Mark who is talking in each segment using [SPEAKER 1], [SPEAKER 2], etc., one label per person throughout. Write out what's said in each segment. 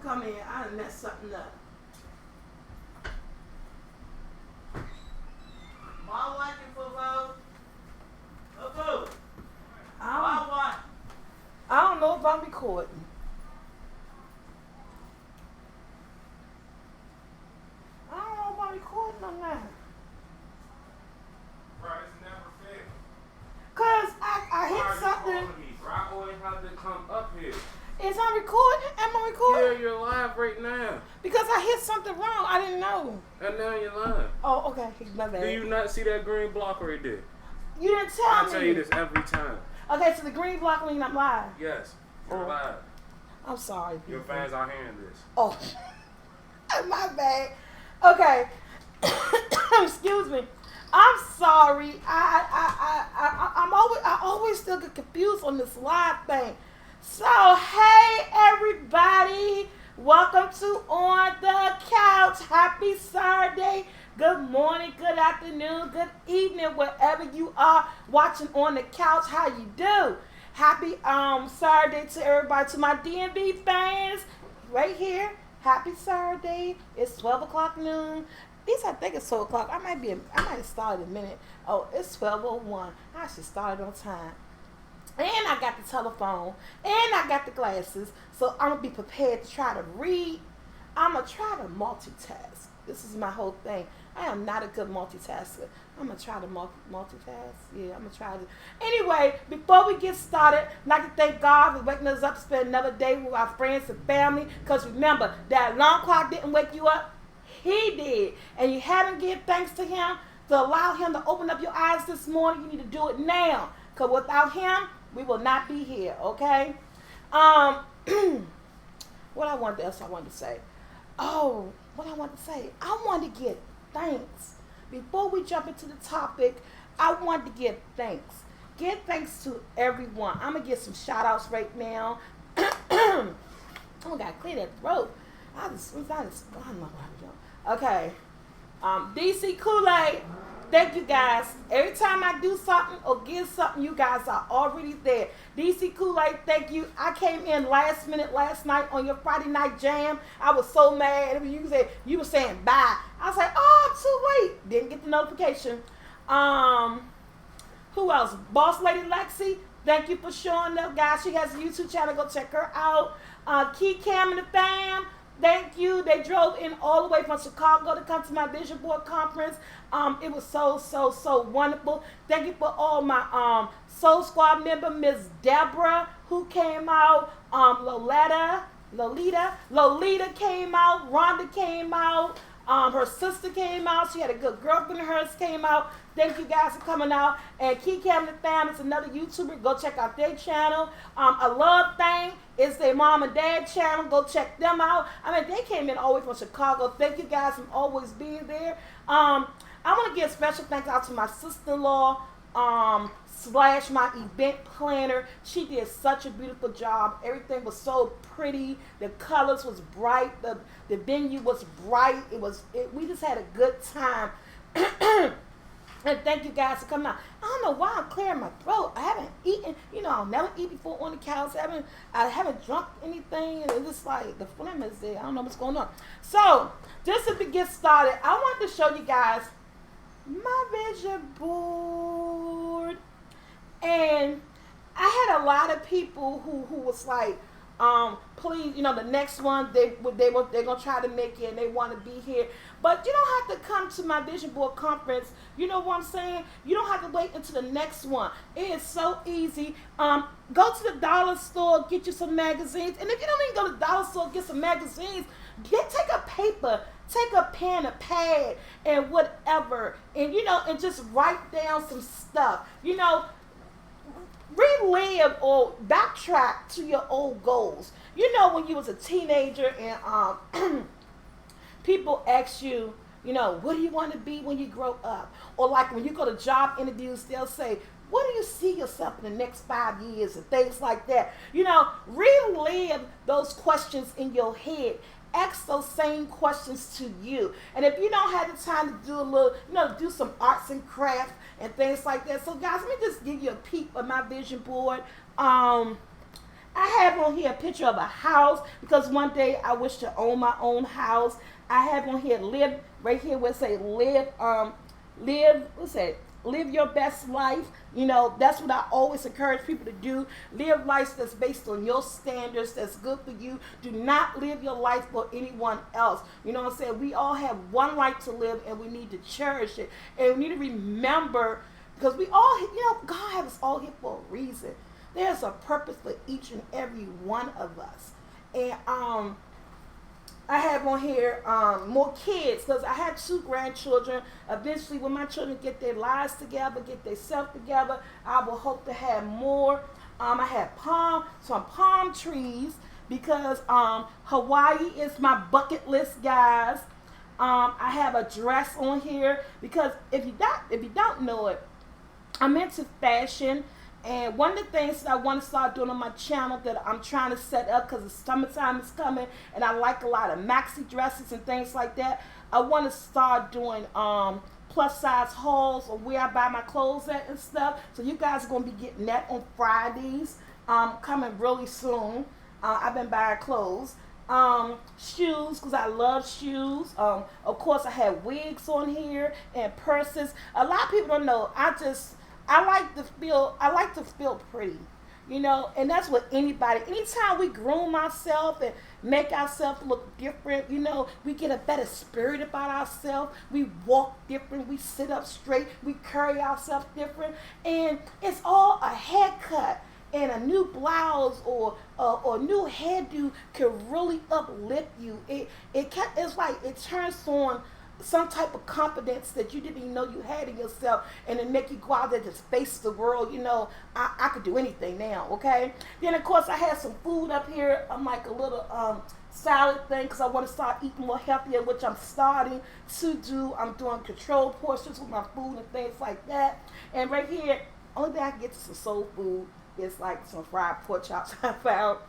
[SPEAKER 1] come in. I done messed something up.
[SPEAKER 2] Mom watching football. Football.
[SPEAKER 1] I don't know if I'm recording. I don't know if I'm recording or not.
[SPEAKER 3] Bro, it's never fair.
[SPEAKER 1] Cause I hit something.
[SPEAKER 3] Bro, I always have to come up here.
[SPEAKER 1] Is I recording? Am I recording?
[SPEAKER 3] Yeah, you're live right now.
[SPEAKER 1] Because I hit something wrong. I didn't know.
[SPEAKER 3] And now you're live.
[SPEAKER 1] Oh, okay. My bad.
[SPEAKER 3] Do you not see that green block right there?
[SPEAKER 1] You didn't tell me.
[SPEAKER 3] I tell you this every time.
[SPEAKER 1] Okay, so the green block means I'm live.
[SPEAKER 3] Yes, you're live.
[SPEAKER 1] I'm sorry.
[SPEAKER 3] Your fans are hearing this.
[SPEAKER 1] Oh, my bad. Okay. Excuse me. I'm sorry. I always still get confused on this live thing. So, hey everybody, welcome to On the Couch. Happy Saturday. Good morning, good afternoon, good evening, wherever you are watching On the Couch. How you do? Happy Saturday to everybody, to my DMV fans right here. Happy Saturday. It's 12 o'clock noon. At least I think it's 12 o'clock. I might have started a minute. Oh, it's 12:01. I should start on time. And I got the telephone. And I got the glasses. So I'm going to be prepared to try to read. I'm going to try to multitask. This is my whole thing. I am not a good multitasker. I'm going to try to multitask. Yeah, I'm going to try to. Anyway, before we get started, I'd like to thank God for waking us up to spend another day with our friends and family. Because remember, that alarm clock didn't wake you up. He did. And you haven't given thanks to him to allow him to open up your eyes this morning. You need to do it now. Because without him, we will not be here, okay? What else I wanted to say? Oh, what I wanted to say. I wanted to give thanks. Before we jump into the topic, I wanted to give thanks. Give thanks to everyone. I'm going to give some shout outs right now. Oh, I got to clear that throat. I don't know what I'm doing. Okay. DC Kool-Aid. Thank you guys. Every time I do something or give something, you guys are already there. DC Kool-Aid, thank you. I came in last minute last night on your Friday night jam. I was so mad. You were saying bye. I was like, oh, I'm too late. Didn't get the notification. Who else? Boss Lady Lexi, thank you for showing up, guys. She has a YouTube channel. Go check her out. Key Cam and the fam. Thank you. They drove in all the way from Chicago to come to my vision board conference. It was so wonderful. Thank you for all my Soul Squad member, Miss Deborah, who came out. Lolita came out. Rhonda came out. Her sister came out. She had a good girlfriend of hers came out. Thank you guys for coming out. And Key Cam the Fam is another YouTuber. Go check out their channel. A Love Thing is their mom and dad channel. Go check them out. I mean, they came in all the way from Chicago. Thank you guys for always being there. I want to give special thanks out to my sister-in-law / my event planner. She did such a beautiful job. Everything was so pretty. The colors was bright. The venue was bright. We just had a good time. And thank you guys for coming out. I don't know why I'm clearing my throat. I haven't eaten. I'll never eat before on the couch. I haven't drunk anything. And it's just like the phlegm is there. I don't know what's going on. So, just to get started, I wanted to show you guys my vision board. And I had a lot of people who was like, please, the next one, they're gonna try to make it and they want to be here. But you don't have to come to my vision board conference. You know what I'm saying? You don't have to wait until the next one. It is so easy. Go to the dollar store, get you some magazines. And if you don't even go to the dollar store, get some magazines, take a paper, take a pen, a pad, and whatever. And and just write down some stuff. Relive or backtrack to your old goals. When you was a teenager and people ask you, what do you want to be when you grow up? Or like when you go to job interviews, they'll say, what do you see yourself in the next 5 years and things like that. Relive those questions in your head. Ask those same questions to you. And if you don't have the time to do a little, do some arts and crafts and things like that. So guys, let me just give you a peep of my vision board. I have on here a picture of a house because one day I wish to own my own house. I have on here live right here where it say what's that? Live your best life. You know, that's what I always encourage people to do. Live life that's based on your standards, that's good for you. Do not live your life for anyone else. You know what I'm saying? We all have one life to live and we need to cherish it. And we need to remember, because we all, God has us all here for a reason. There's a purpose for each and every one of us. And I have on here more kids because I have 2 grandchildren. Eventually, when my children get their lives together, get their self together, I will hope to have more. I have some palm trees because Hawaii is my bucket list, guys. I have a dress on here because if you don't know it, I'm into fashion. And one of the things that I want to start doing on my channel that I'm trying to set up because the summertime is coming and I like a lot of maxi dresses and things like that. I want to start doing plus size hauls or where I buy my clothes at and stuff. So you guys are going to be getting that on Fridays, coming really soon. I've been buying clothes. Shoes, because I love shoes. Of course, I have wigs on here and purses. A lot of people don't know. I like to feel pretty, and that's what anybody, anytime we groom ourselves and make ourselves look different, we get a better spirit about ourselves. We walk different, we sit up straight, we carry ourselves different, and it's all a haircut and a new blouse or new hairdo can really uplift you. It's like it turns on some type of confidence that you didn't even know you had in yourself, and it make you go out there to face the world. I could do anything now, okay? Then of course I have some food up here. I'm like a little salad thing because I want to start eating more healthier, which I'm starting to do. I'm doing controlled portions with my food and things like that. And right here, only thing I can get to some soul food is like some fried pork chops I found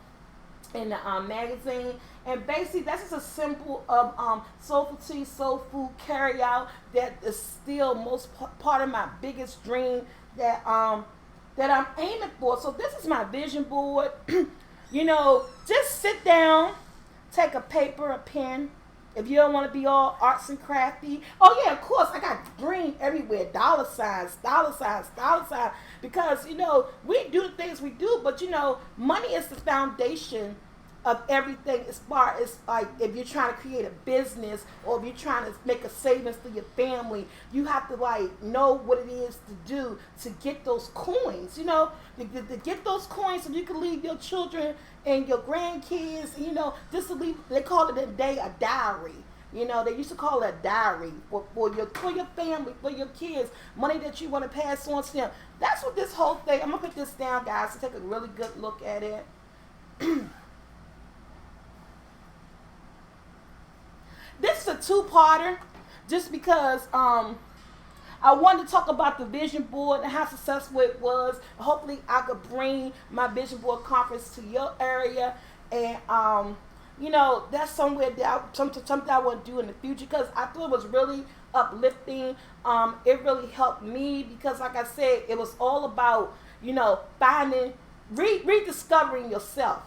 [SPEAKER 1] in the magazine. And basically that's just a symbol of SoulfulT, soul food carry out that is still most part of my biggest dream that I'm aiming for. So this is my vision board. Just sit down, take a paper, a pen. If you don't want to be all arts and crafty. Oh yeah, of course, I got green everywhere. Dollar signs, dollar signs, dollar signs. Because, we do the things we do, but money is the foundation of everything as far as like if you're trying to create a business or if you're trying to make a savings for your family, you have to like know what it is to do to get those coins, to get those coins so you can leave your children and your grandkids, just to leave. They call it today a diary. They used to call it a diary for your family, for your kids, money that you want to pass on to them. That's what this whole thing, I'm going to put this down, guys, to take a really good look at it. This is a 2-parter just because I wanted to talk about the vision board and how successful it was. Hopefully I could bring my vision board conference to your area, and that's somewhere that something I want to do in the future because I thought it was really uplifting. It really helped me because, like I said, it was all about finding, rediscovering yourself,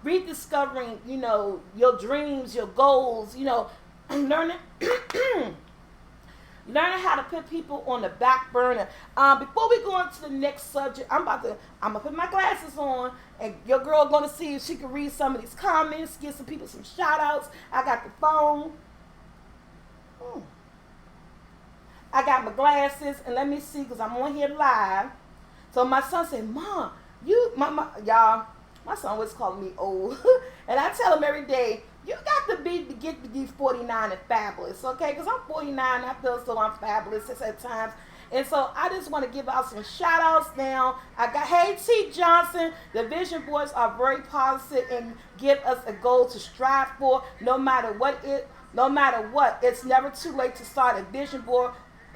[SPEAKER 1] rediscovering your dreams, your goals, learning learning how to put people on the back burner. Before we go into the next subject, I'm gonna put my glasses on, and your girl gonna see if she can read some of these comments, give some people some shout outs. I got the phone. I got my glasses, and let me see, because I'm on here live. So my son said, Mom, y'all, my son was calling me old. And I tell him every day, you got to get to be 49 and fabulous, okay? Because I'm 49, I feel so I'm fabulous at times. And so I just want to give out some shout outs now. I got, hey T. Johnson, the vision boards are very positive and give us a goal to strive for no matter what. It's never too late to start a vision board.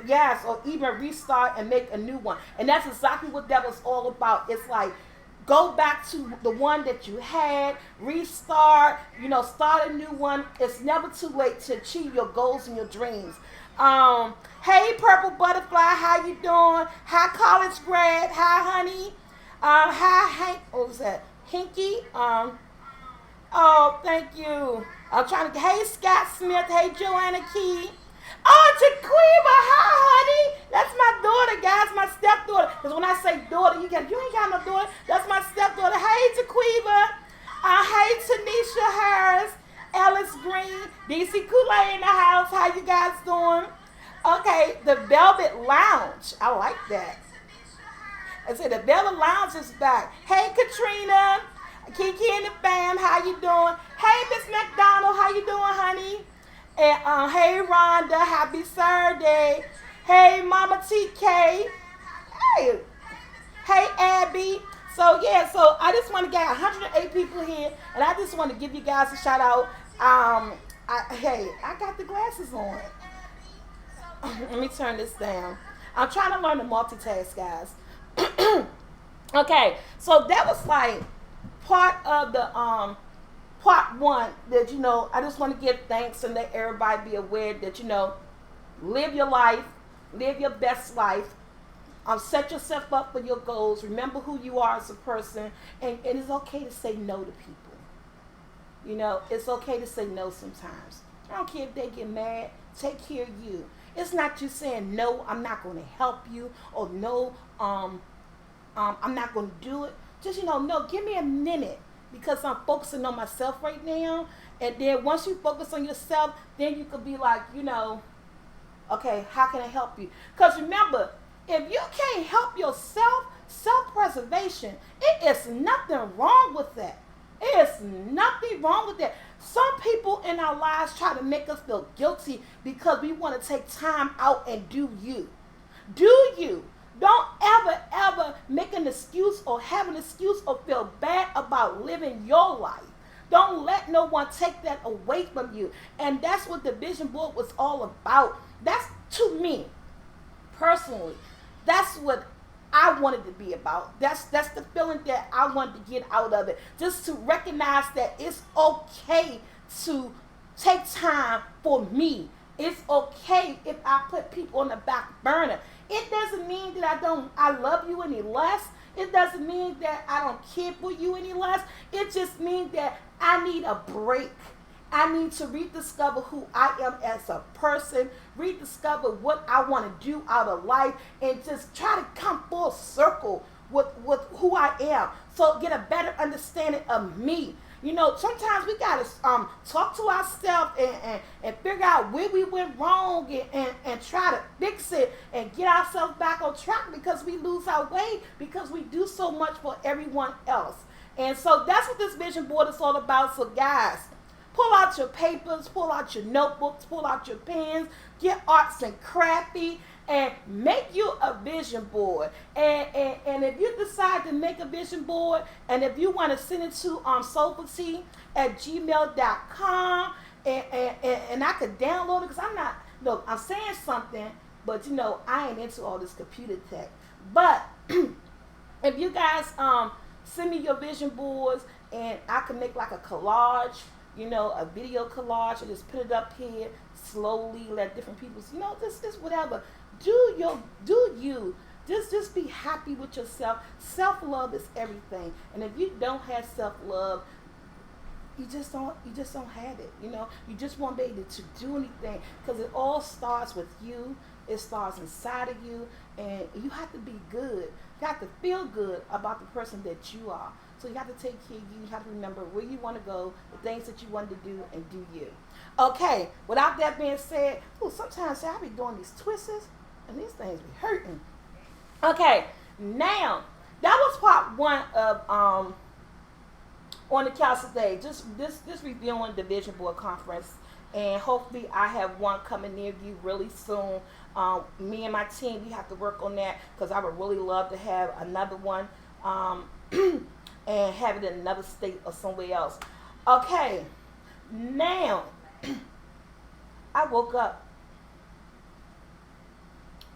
[SPEAKER 1] Yes, or even restart and make a new one. And that's exactly what that was all about. It's like, go back to the one that you had, restart, start a new one. It's never too late to achieve your goals and your dreams. Hey, Purple Butterfly, how you doing? Hi, college grad. Hi, honey. Hi, Hank. What was that? Hinky. Oh, thank you. I'm trying to. Hey, Scott Smith. Hey, Joanna Key. Oh, Jaquiva. Hi, honey. That's my daughter, guys. My stepdaughter. Because when I say daughter, you ain't got no daughter. That's my stepdaughter. Hey, Jaquiva. Hey, Tanisha Harris. Alice Green. DC Kool-Aid in the house. How you guys doing? Okay, the Velvet Lounge. I like that. I said the Velvet Lounge is back. Hey, Katrina. Kiki and the fam, how you doing? Hey, Miss McDonald, how you doing, honey? And hey, Rhonda, happy Saturday. Hey, Mama TK. Hey, hey, Abby. So yeah, so I just want to get 108 people here, and I just want to give you guys a shout out. Hey, I got the glasses on. Let me turn this down. I'm trying to learn to multitask, guys. Okay, so that was like part of the part one that I just want to give thanks and let everybody be aware that live your life, live your best life, set yourself up for your goals, remember who you are as a person, and it's okay to say no to people. It's okay to say no sometimes. I don't care if they get mad. Take care of you. It's not you saying no, I'm not going to help you, or no, I'm not going to do it. Just, no, give me a minute, because I'm focusing on myself right now. And then once you focus on yourself, then you could be like, okay, how can I help you? Because remember, if you can't help yourself, self-preservation, it is nothing wrong with that. It is nothing wrong with that. Some people in our lives try to make us feel guilty because we want to take time out and do you. Do you. Don't ever make an excuse or have an excuse or feel bad about living your life. Don't let no one take that away from you. And that's what the vision board was all about. That's, to me, personally, that's what I wanted to be about. That's the feeling that I wanted to get out of it. Just to recognize that it's okay to take time for me. It's okay if I put people on the back burner. It doesn't mean that I love you any less. It doesn't mean that I don't care for you any less. It just means that I need a break. I need to rediscover who I am as a person, rediscover what I want to do out of life, and just try to come full circle with who I am. So get a better understanding of me. Sometimes we got to talk to ourselves and figure out where we went wrong and try to fix it and get ourselves back on track, because we lose our way because we do so much for everyone else. And so that's what this vision board is all about. So guys, pull out your papers, pull out your notebooks, pull out your pens, get arts and crafty, and make you a vision board. And if you decide to make a vision board, and if you want to send it to SoulfulT at gmail.com, and I could download it, because I'm saying something, but I ain't into all this computer tech. But if you guys send me your vision boards, and I can make like a collage, a video collage, and just put it up here slowly, let different people, just whatever. Do you. Just be happy with yourself. Self-love is everything. And if you don't have self-love, you just don't have it. You just won't be able to do anything, because it all starts with you. It starts inside of you, and you have to be good. You have to feel good about the person that you are. So you have to take care of you. You have to remember where you want to go, the things that you want to do, and do you. Okay, without that being said, sometimes I be doing these twists, and these things be hurting. Okay, now, that was part one of on the council day. Just reviewing the vision board conference, and hopefully I have one coming near you really soon. Me and my team, we have to work on that, because I would really love to have another one, and have it in another state or somewhere else. Okay, now I woke up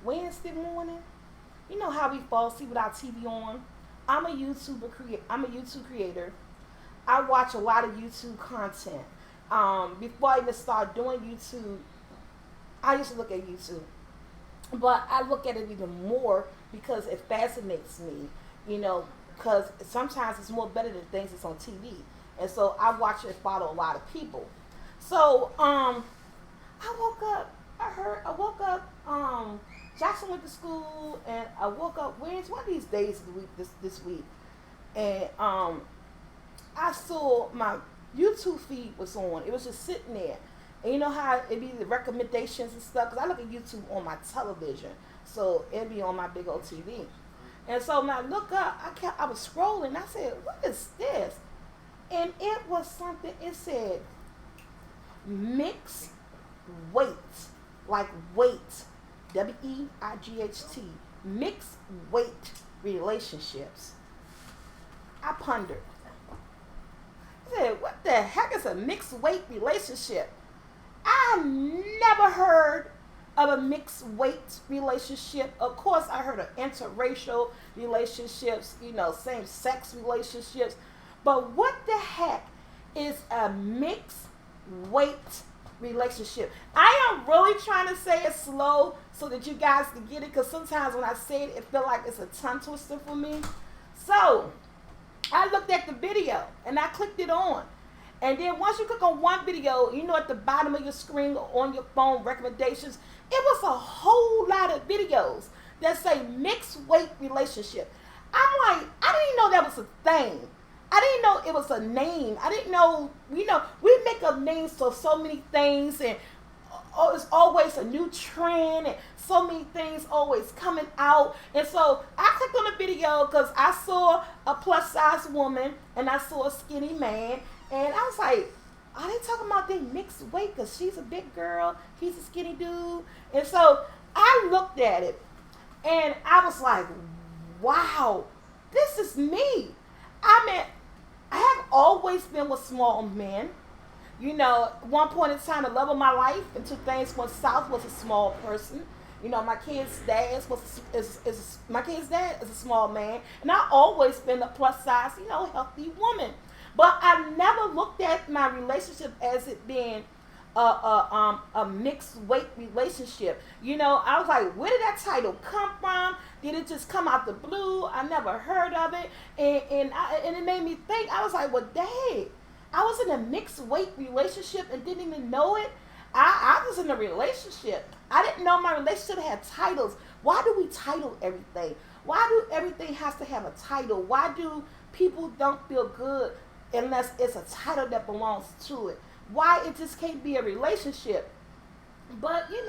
[SPEAKER 1] Wednesday morning. You know how we fall asleep with our TV on? I'm a YouTube creator. I watch a lot of YouTube content. Before I even start doing YouTube, I used to look at YouTube. But I look at it even more because it fascinates me, because sometimes it's more better than things that's on TV. And so I watch and follow a lot of people. So I woke up. Jackson went to school, and I woke up. When's one of these days of the week? This week, and I saw my YouTube feed was on. It was just sitting there, and you know how it be the recommendations and stuff. Cause I look at YouTube on my television, so it be on my big old TV. And so when I look up, I was scrolling. I said, "What is this?" And it was something. It said, "Mixed weight, like weight, WEIGHT, mixed weight relationships." I pondered. I said, "What the heck is a mixed weight relationship?" I never heard of a mixed weight relationship. Of course, I heard of interracial relationships, same sex relationships. But what the heck is a mixed weight relationship? I am really trying to say it slow so that you guys can get it, because sometimes when I say it, it feels like it's a tongue twister for me. So I looked at the video and I clicked it on. And then once you click on one video, at the bottom of your screen or on your phone recommendations, it was a whole lot of videos that say mixed weight relationship. I'm like, I didn't know that was a thing. I didn't know it was a name. I didn't know, we make up names for so many things, and it's always a new trend, and so many things always coming out. And so I clicked on the video because I saw a plus size woman and I saw a skinny man, and I was like, are they talking about they mixed weight? Because she's a big girl, he's a skinny dude. And so I looked at it and I was like, wow, this is me. I mean, I have always been with small men. At one point in time, the love of my life, until things went south, was a small person. My kid's dad is a small man, and I always been a plus size, healthy woman. But I never looked at my relationship as it being a mixed weight relationship. I was like, where did that title come from? Did it just come out the blue? I never heard of it, and it made me think. I was like, well, dang, I was in a mixed weight relationship and didn't even know it. I was in a relationship. I didn't know my relationship had titles. Why do we title everything? Why do everything has to have a title? Why do people don't feel good unless it's a title that belongs to it? Why it just can't be a relationship? But in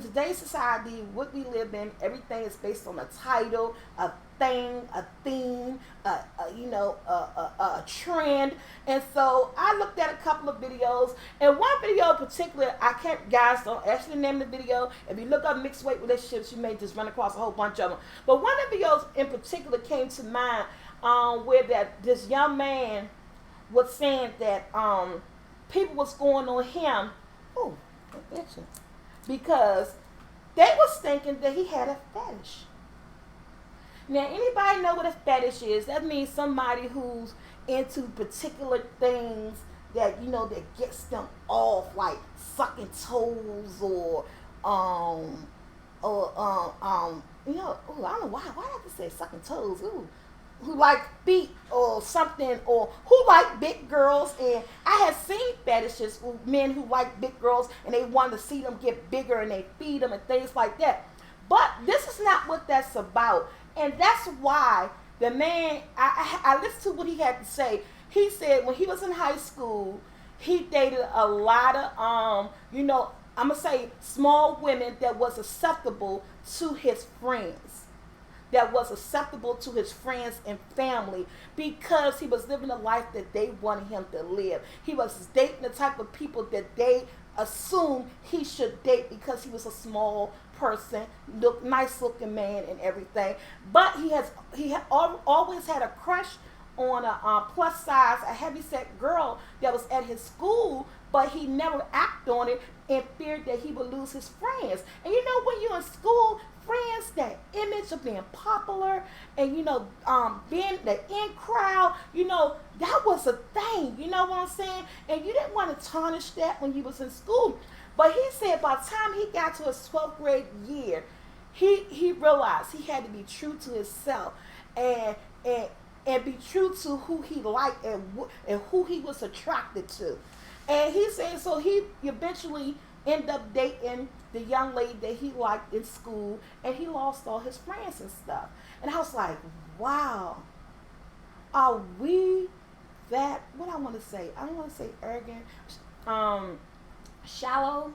[SPEAKER 1] today's society, what we live in, everything is based on a title, a thing, a theme, a trend. And so I looked at a couple of videos, and one video in particular, guys, don't actually name the video. If you look up mixed weight relationships, you may just run across a whole bunch of them. But one of the videos in particular came to mind, where this young man was saying that people was going on him. Oh, because they was thinking that he had a fetish. Now, anybody know what a fetish is? That means somebody who's into particular things that that gets them off, like sucking toes or I don't know why I have to say sucking toes. Ooh. Who like feet or something, or who like big girls. And I have seen fetishes with men who like big girls and they want to see them get bigger and they feed them and things like that. But this is not what that's about. And that's why the man, I listened to what he had to say. He said when he was in high school, he dated a lot of, I'm going to say small women that was acceptable to his friends. That was acceptable to his friends and family, because he was living a life that they wanted him to live. He was dating the type of people that they assumed he should date because he was a small person, nice looking man and everything. But he had always had a crush on a plus size, a heavyset girl that was at his school, but he never acted on it and feared that he would lose his friends. And when you're in school, friends, that image of being popular and being the in crowd, that was a thing. You know what I'm saying? And you didn't want to tarnish that when you was in school. But he said by the time he got to his 12th grade year, he realized he had to be true to himself. And and be true to who he liked and who he was attracted to. And he said so he eventually ended up dating the young lady that he liked in school, and he lost all his friends and stuff. And I was like, wow, are we that, what I want to say, I don't want to say arrogant, shallow?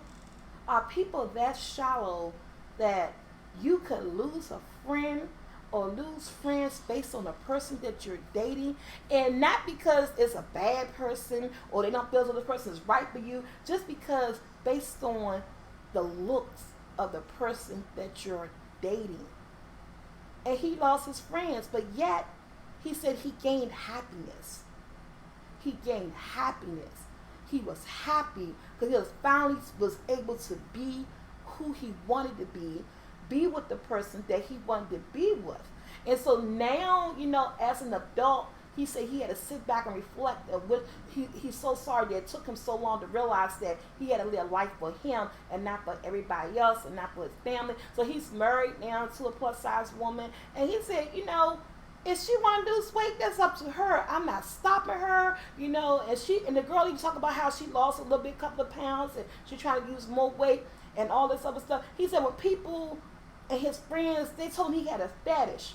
[SPEAKER 1] Are people that shallow that you could lose a friend or lose friends based on the person that you're dating, and not because it's a bad person or they don't feel that the person is right for you, just because based on the looks of the person that you're dating? And he lost his friends, but yet he said he gained happiness. He gained happiness. He was happy because he was finally was able to be who he wanted to be with the person that he wanted to be with. And so now, you know, as an adult, he said he had to sit back and reflect of what he's so sorry that it took him so long to realize that he had to live life for him and not for everybody else and not for his family. So he's married now to a plus size woman, and he said, you know, if she want to lose weight, that's up to her. I'm not stopping her, you know. And the girl even talked about how she lost a little bit, couple of pounds, and she trying to lose more weight and all this other stuff. He said when people and his friends, they told him he had a fetish.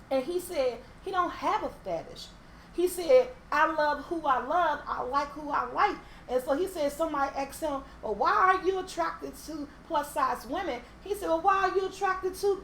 [SPEAKER 1] And he said he don't have a fetish. He said, I love who I love. I like who I like. And so he said, somebody asked him, well, why are you attracted to plus size women? He said, well, why are you attracted to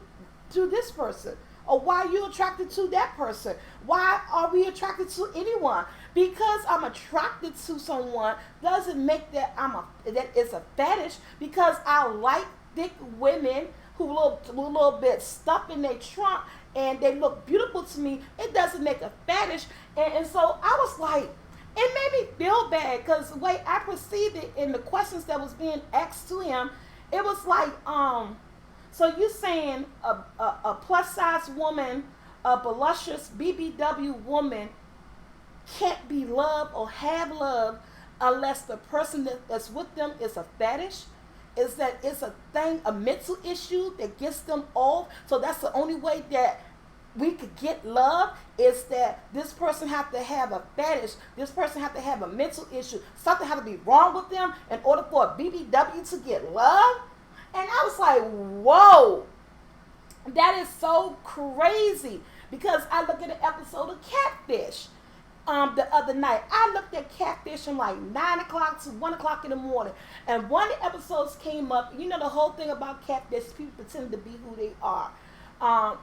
[SPEAKER 1] this person? Or why are you attracted to that person? Why are we attracted to anyone? Because I'm attracted to someone doesn't make that that it's a fetish. Because I like thick women who look a little bit stuffed in their trunk and they look beautiful to me. It doesn't make a fetish. And so I was like, it made me feel bad because the way I perceived it in the questions that was being asked to him, it was like, so you saying a plus size woman, a voluptuous BBW woman can't be loved or have love unless the person that's with them is a fetish? Is that it's a thing, a mental issue that gets them off? So that's the only way that we could get love, is that this person have to have a fetish, this person have to have a mental issue, something have to be wrong with them in order for a BBW to get love? And I was like, whoa, that is so crazy. Because I looked at an episode of Catfish the other night. I looked at Catfish from like 9 o'clock to 1 o'clock in the morning. And one of the episodes came up. You know the whole thing about Catfish, people pretend to be who they are.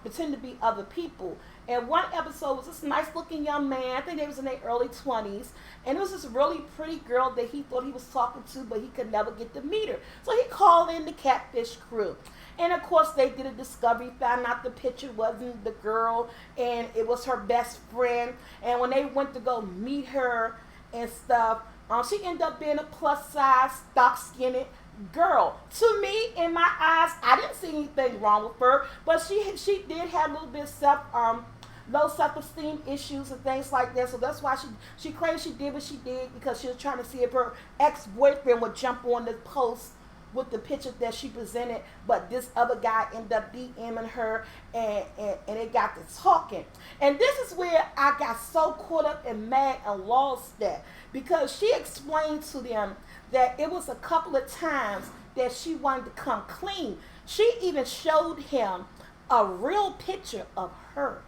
[SPEAKER 1] Pretend to be other people. And one episode was this nice looking young man, I think they was in their early 20s, and it was this really pretty girl that he thought he was talking to, but he could never get to meet her. So he called in the Catfish crew. And of course they did a discovery, found out the picture wasn't the girl, and it was her best friend. And when they went to go meet her and stuff, she ended up being a plus size, stock skinned girl. To me, in my eyes, I didn't see anything wrong with her, but she did have a little bit of low self-esteem issues and things like that. So that's why she claimed she did what she did, because she was trying to see if her ex-boyfriend would jump on the post with the picture that she presented, but this other guy ended up DMing her, and it got to talking. And this is where I got so caught up and mad and lost that, because she explained to them that it was a couple of times that she wanted to come clean. She even showed him a real picture of her.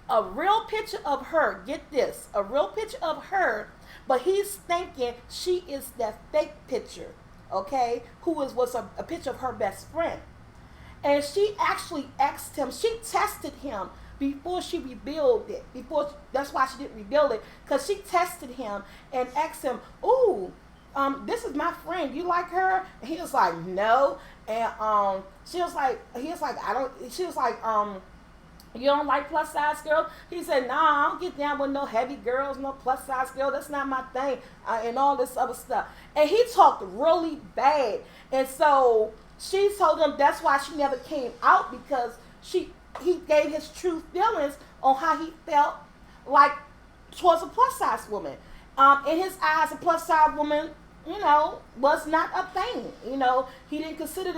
[SPEAKER 1] A real picture of her, get this, a real picture of her, but he's thinking she is that fake picture, okay, was a picture of her best friend. And she actually asked him, she tested him before she revealed it. That's why she didn't reveal it, because she tested him and asked him, ooh, this is my friend, you like her? And he was like, no. And she was like, you don't like plus size girls? He said, nah, I don't get down with no heavy girls, no plus size girl. That's not my thing, and all this other stuff. And he talked really bad. And so she told him that's why she never came out, because he gave his true feelings on how he felt like towards a plus size woman. In his eyes, a plus size woman, was not a thing. He didn't consider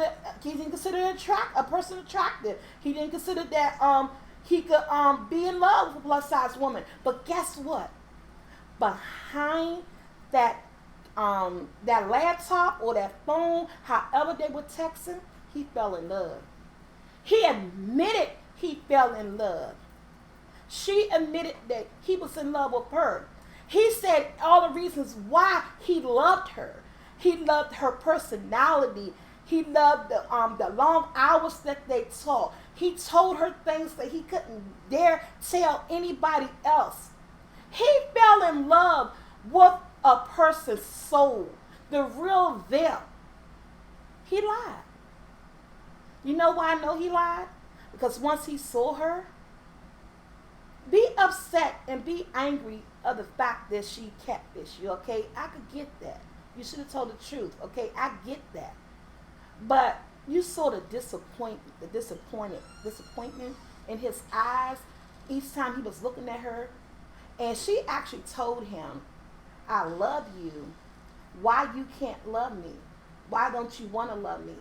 [SPEAKER 1] a person attractive. He didn't consider that he could be in love with a plus size woman. But guess what? Behind that that laptop or that phone, however they were texting, he fell in love. He admitted he fell in love. She admitted that he was in love with her. He said all the reasons why he loved her. He loved her personality. He loved the long hours that they talked. He told her things that he couldn't dare tell anybody else. He fell in love with a person's soul, the real them. He lied. You know why I know he lied? Because once he saw her, be upset and be angry of the fact that she catfished you, okay? I could get that. You should have told the truth, okay? I get that. But you saw the disappointment in his eyes each time he was looking at her. And she actually told him, I love you. Why you can't love me? Why don't you want to love me?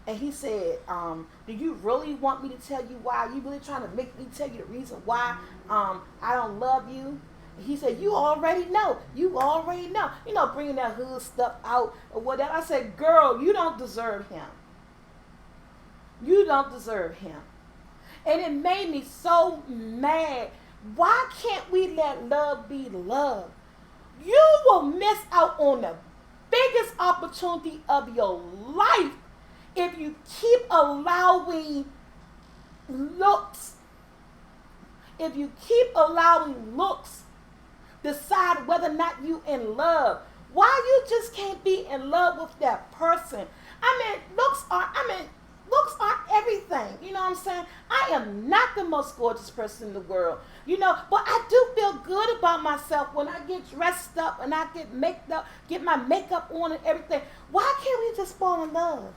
[SPEAKER 1] And he said, do you really want me to tell you why? Are you really trying to make me tell you the reason why I don't love you? And he said, you already know. You already know. You know, bringing that hood stuff out or whatever. I said, girl, you don't deserve him. You don't deserve him. And it made me so mad. Why can't we let love be love? You will miss out on the biggest opportunity of your life if you keep allowing looks. If you keep allowing looks decide whether or not you in love. Why you just can't be in love with that person? Looks aren't everything. You know what I'm saying? I am not the most gorgeous person in the world. You know, but I do feel good about myself when I get dressed up and I get my makeup on and everything. Why can't we just fall in love?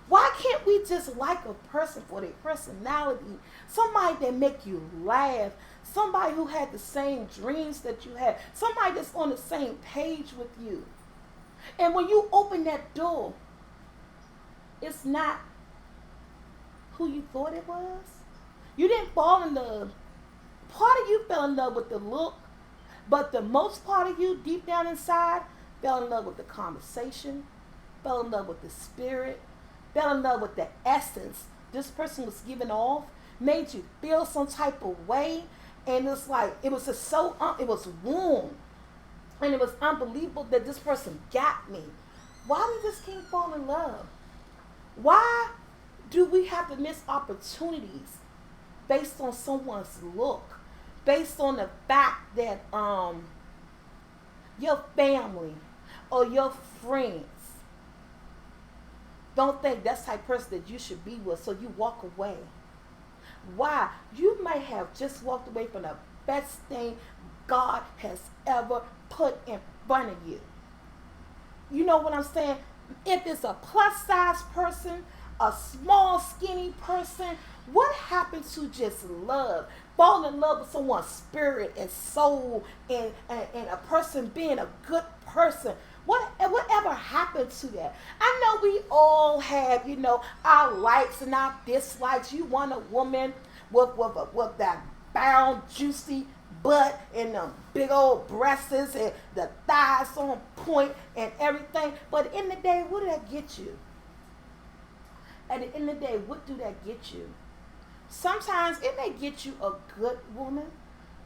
[SPEAKER 1] Why can't we just like a person for their personality? Somebody that make you laugh. Somebody who had the same dreams that you had. Somebody that's on the same page with you. And when you open that door, it's not who you thought it was. You didn't fall in love. Part of you fell in love with the look, but the most part of you, deep down inside, fell in love with the conversation, fell in love with the spirit, fell in love with the essence this person was giving off, made you feel some type of way, and it's like, it was just so, it was warm, and it was unbelievable that this person got me. Why we just can't fall in love? Why do we have to miss opportunities based on someone's look, based on the fact that your family or your friends don't think that's the type of person that you should be with, so you walk away? Why? You might have just walked away from the best thing God has ever put in front of you. You know what I'm saying? If it's a plus size person, a small skinny person, what happens to just love? Fall in love with someone's spirit and soul and a person being a good person. Whatever happened to that? I know we all have, you know, our likes and our dislikes. You want a woman with that bound, juicy butt and the big old breasts and the thighs on point and everything. But at the end of the day, what did that get you? At the end of the day, what do that get you? Sometimes it may get you a good woman.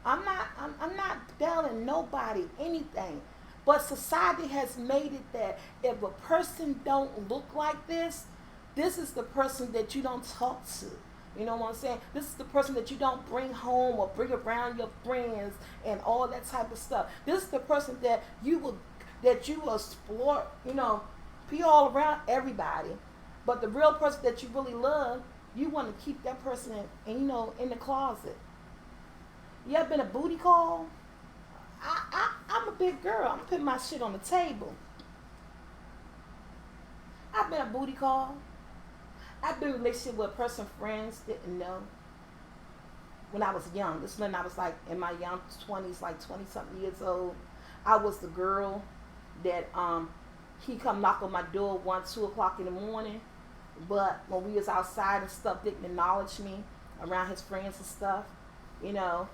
[SPEAKER 1] I'm not telling nobody anything. But society has made it that if a person don't look like this is the person that you don't talk to. You know what I'm saying? This is the person that you don't bring home or bring around your friends and all that type of stuff. This is the person that you will explore, you know, be all around everybody. But the real person that you really love, you want to keep that person in, you know, in the closet. You ever been a booty call? I'm a big girl. I'm putting my shit on the table. I've been a booty call. I've been in a relationship with a person friends didn't know. When I was young. This is when I was like in my young 20s, like 20 something years old. I was the girl that he come knock on my door 1, 2 o'clock in the morning. But when we was outside and stuff, didn't acknowledge me. around his friends and stuff, you know,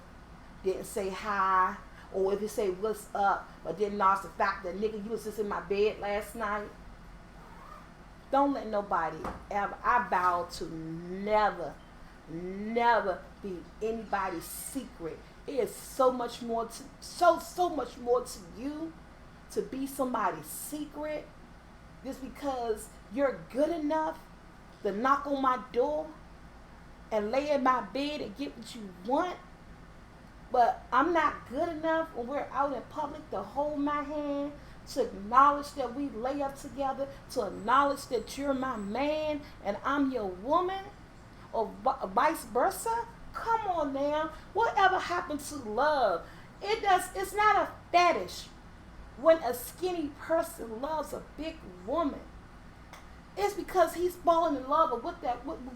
[SPEAKER 1] didn't say hi, or if he say what's up, but didn't acknowledge the fact that nigga, you was just in my bed last night. Don't let nobody ever, I vow to never be anybody's secret. It is so much more to, so much more to you to be somebody's secret just because you're good enough to knock on my door and lay in my bed and get what you want. But I'm not good enough when we're out in public to hold my hand, to acknowledge that we lay up together, to acknowledge that you're my man and I'm your woman, or vice versa. Come on now. Whatever happened to love? It's not a fetish when a skinny person loves a big woman. It's because he's falling in love with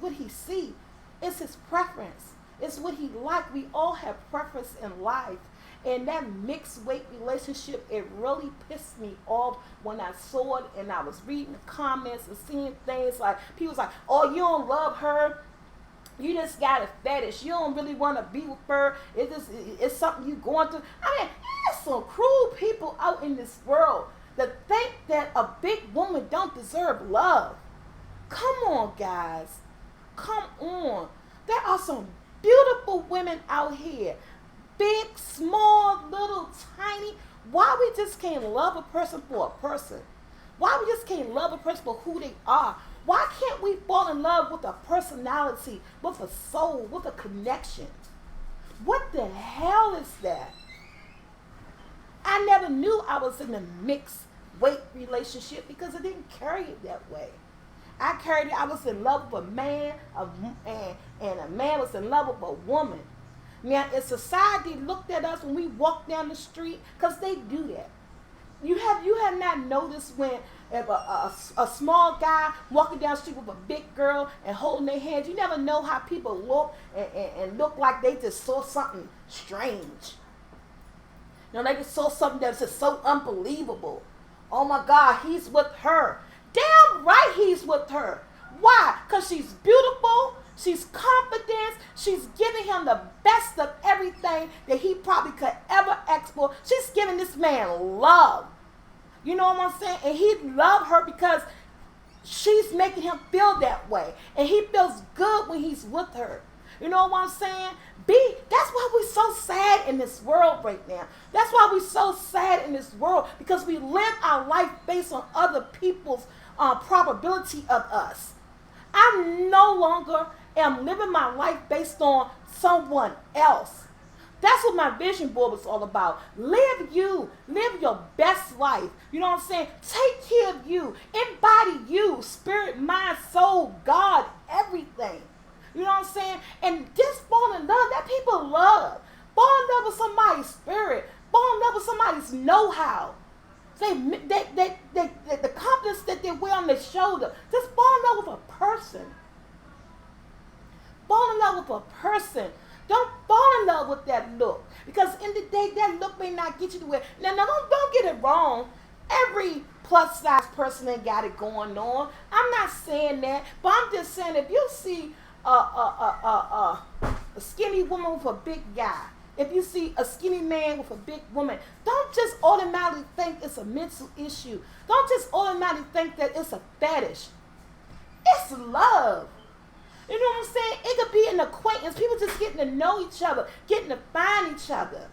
[SPEAKER 1] what he see. It's his preference. It's what he like. We all have preference in life. And that mixed weight relationship, it really pissed me off when I saw it, and I was reading the comments and seeing things like, people's like, oh, you don't love her. You just got a fetish. You don't really want to be with her. It's something you going through. I mean, there's some cruel people out in this world that think that a big woman don't deserve love. Come on, guys. Come on. There are some beautiful women out here. Big, small, little, tiny. Why we just can't love a person for a person? Why we just can't love a person for who they are? Why can't we fall in love with a personality, with a soul, with a connection? What the hell is that? I never knew I was in a mixed weight relationship because I didn't carry it that way. I carried it, I was in love with a man, and a man was in love with a woman. Now, if society looked at us when we walked down the street, because they do that. You have not noticed when if a small guy walking down the street with a big girl and holding their hands, you never know how people look and look like they just saw something strange. You know, they just saw something that's just so unbelievable. Oh my God, he's with her. Damn right he's with her. Why? Because she's beautiful, she's confident, she's giving him the best of everything that he probably could ever ask for. She's giving this man love. You know what I'm saying? And he loved her because she's making him feel that way. And he feels good when he's with her. You know what I'm saying? That's why we're so sad in this world right now. That's why we're so sad in this world, because we live our life based on other people's probability of us. I no longer am living my life based on someone else. That's what my vision board was all about. Live you. Live your best life. You know what I'm saying? Take care of you. Embody you. Spirit, mind, soul, God, everything. You know what I'm saying? And just fall in love. That people love. Fall in love with somebody's spirit. Fall in love with somebody's know-how. The confidence that they wear on their shoulder. Just fall in love with a person. Fall in love with a person. Don't fall in love with that look, because in the day that look may not get you to where. Now don't get it wrong. Every plus size person ain't got it going on. I'm not saying that, but I'm just saying if you see a skinny woman with a big guy, if you see a skinny man with a big woman, don't just automatically think it's a mental issue. Don't just automatically think that it's a fetish. It's love. You know what I'm saying? It could be an acquaintance. People just getting to know each other, getting to find each other.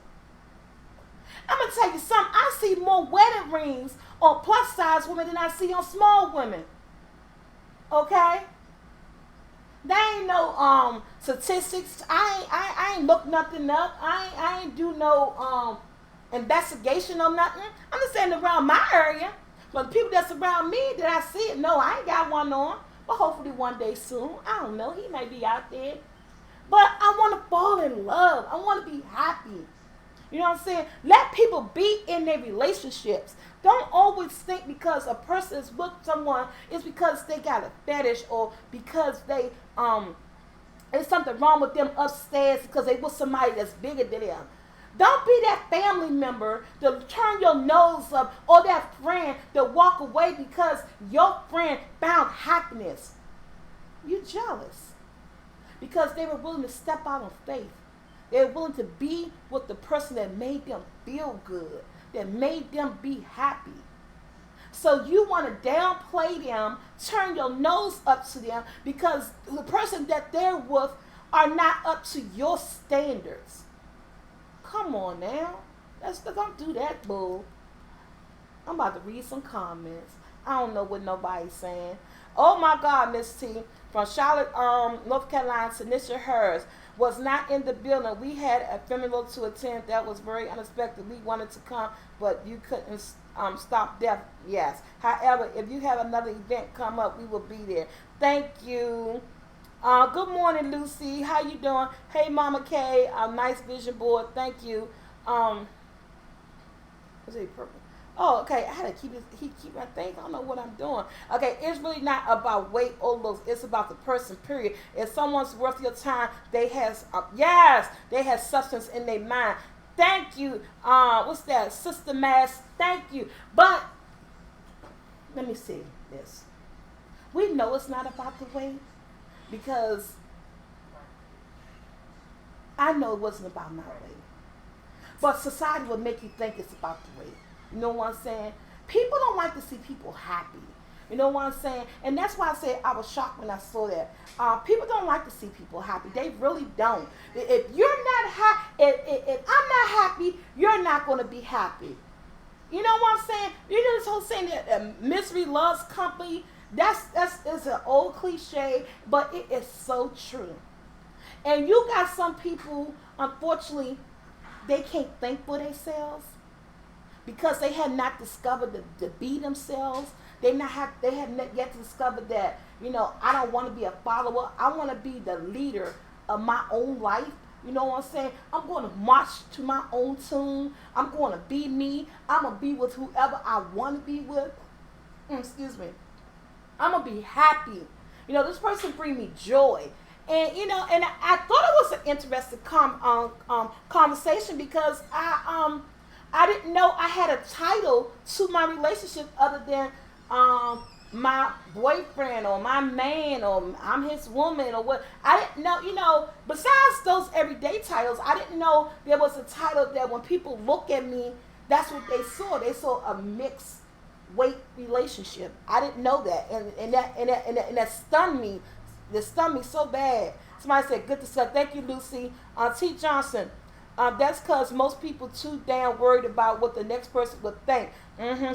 [SPEAKER 1] I'm going to tell you something. I see more wedding rings on plus size women than I see on small women. Okay? There ain't no statistics. I ain't look nothing up. I ain't do no investigation or nothing. I'm just saying around my area. But the people that's around me that I see it, no, I ain't got one on. But hopefully one day soon. I don't know. He may be out there. But I want to fall in love. I want to be happy. You know what I'm saying? Let people be in their relationships. Don't always think because a person is with someone, it's because they got a fetish, or because they there's something wrong with them upstairs because they with somebody that's bigger than them. Don't be that family member to turn your nose up, or that friend to walk away because your friend found happiness. You're jealous. because they were willing to step out on faith. They were willing to be with the person that made them feel good, that made them be happy. So you want to downplay them, turn your nose up to them because the person that they're with are not up to your standards. Come on now. Don't do that, bull. I'm about to read some comments. I don't know what nobody's saying. Oh my God, Miss T from Charlotte, North Carolina, Tanisha Hers was not in the building. We had a funeral to attend. That was very unexpected. We wanted to come, but you couldn't stop death. Yes. However, if you have another event come up, we will be there. Thank you. Good morning, Lucy. How you doing? Hey, Mama K. Nice vision board. Thank you. Is it purple? Oh, okay. I had to keep my thing. I don't know what I'm doing. Okay, it's really not about weight or looks. It's about the person, period. If someone's worth your time, they have substance in their mind. Thank you. What's that? Sister Mass. Thank you. But let me see this. We know it's not about the weight because I know it wasn't about my weight. But society will make you think it's about the weight. You know what I'm saying? People don't like to see people happy. You know what I'm saying? And that's why I said I was shocked when I saw that. People don't like to see people happy. They really don't. If you're not happy, if I'm not happy, you're not going to be happy. You know what I'm saying? You know this whole saying that misery loves company. That's an old cliche, but it is so true. And you got some people, unfortunately, they can't think for themselves because they had not discovered to be themselves. They had not yet discovered that, you know, I don't want to be a follower. I want to be the leader of my own life. You know what I'm saying? I'm going to march to my own tune. I'm going to be me. I'm going to be with whoever I want to be with. Excuse me. I'm going to be happy. You know, this person bring me joy. And, you know, and I thought it was an interesting conversation because I didn't know I had a title to my relationship other than my boyfriend or my man or I'm his woman or what. I didn't know, you know, besides those everyday titles, I didn't know there was a title that when people look at me, that's what they saw. They saw a mixed weight relationship. I didn't know that. And that stunned me. That stunned me so bad. Somebody said, good to see. Thank you, Lucy. T. Johnson. That's because most people too damn worried about what the next person would think.